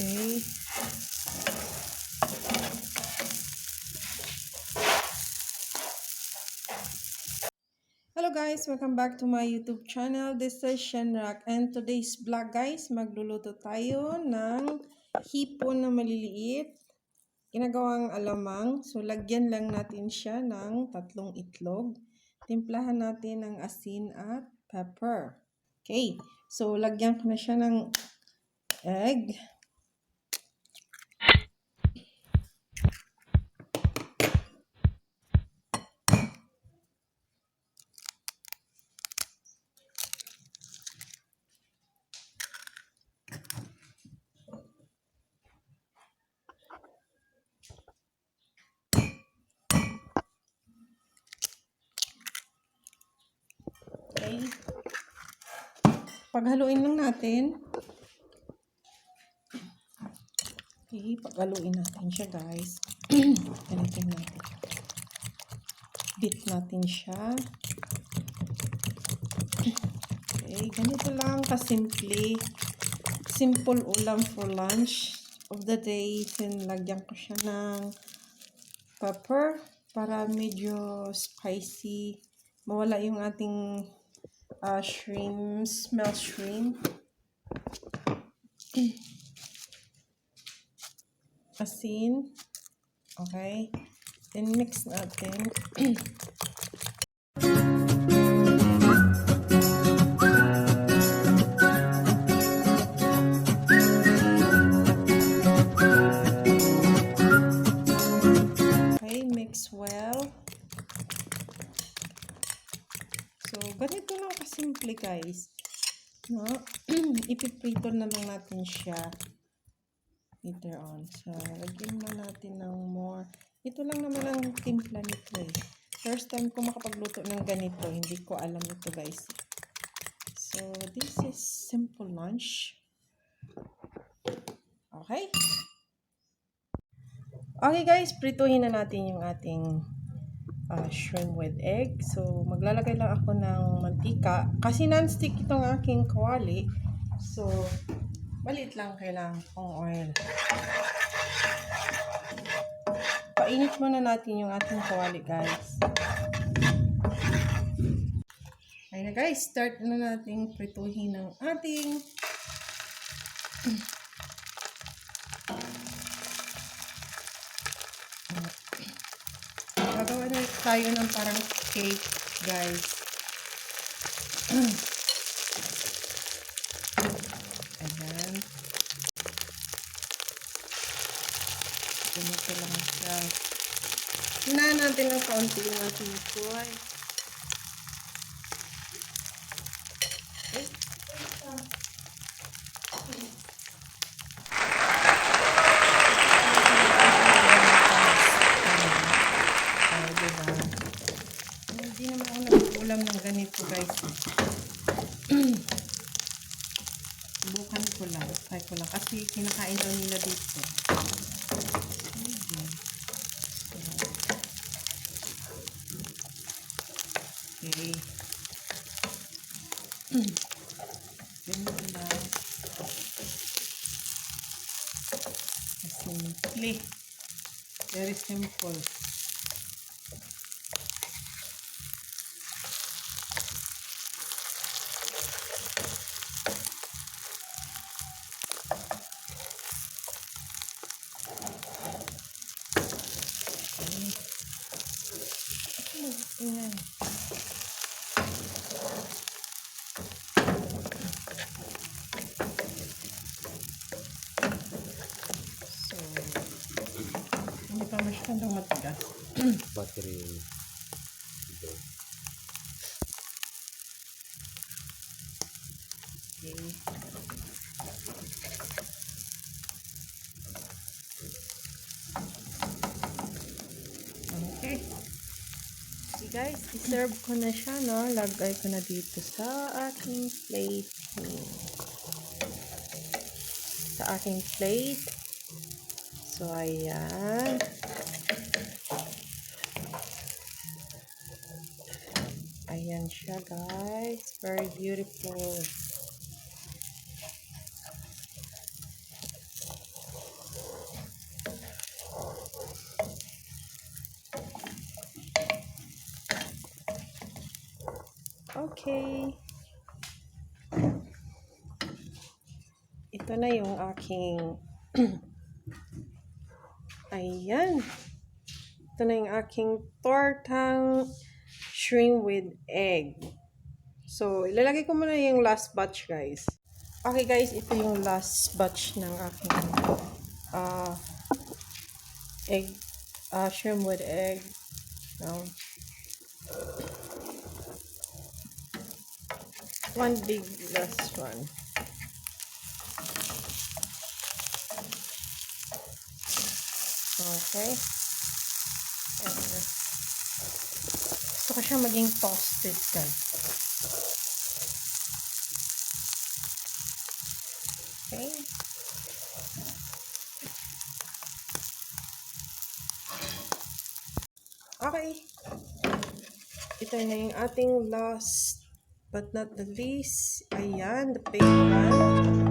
Okay. Hello guys, welcome back to my YouTube channel. This is Shenrak and today's vlog guys, magluluto tayo ng hipon na maliliit. Ginagawang alamang. So lagyan lang natin siya ng 3 itlog. Timplahan natin ng asin at pepper. Okay, so lagyan ko na siya ng egg. Okay. Paghaluin lang natin. Okay, paghaluin natin siya guys. Ganito natin. Beat natin siya. Okay, ganito lang kasimple. Simple ulam for lunch of the day. Then lagyan ko siya ng pepper para medyo spicy. Mawala yung ating shrimp, smell shrimp. Asin. Okay. Then mix natin. Okay, mix well. So, ganito lang kasimple guys. No? Ipiprito na lang natin siya later on. So, lagyan na natin ng more. Ito lang naman ang timpla nito eh. First time ko makapagluto ng ganito. Hindi ko alam ito guys. So, this is simple lunch. Okay? Okay guys, prituhin na natin yung ating shrimp with egg. So, maglalagay lang ako ng mantika. Kasi non-stick itong aking kawali. So, maliit lang kailangan kong oil. Painit muna natin yung ating kawali, guys. Ayun na guys, start na natin prituhin ng ating gagawa na tayo ng parang cake, guys. Ayan. Ganito lang siya. Hinahan natin ng kaunti yung ating kuhay. Hindi naman ako nag-ulam ng ganito guys. Subukan ko lang. Try ko lang. Kasi kinakain daw nila dito. Okay. Ganito lang. Simple. Very simple. Ayan. So, hindi pa masyadong matigas. Battery. Okay. Okay. Okay guys, iserve ko na siya, no? Lagay ko na dito sa aking plate. Sa aking plate. So, ayan. Ayan siya, guys. Very beautiful. Okay. Ito na yung aking ayan. Ito na yung aking tortang shrimp with egg. So, ilalagay ko muna yung last batch, guys. Okay, guys. Ito yung last batch ng aking egg, shrimp with egg. No. One big last one. Okay. Gusto ko siya maging toasted, guys. Okay. Okay. Ito na yung ating last but not the least. Ayan, the bacon.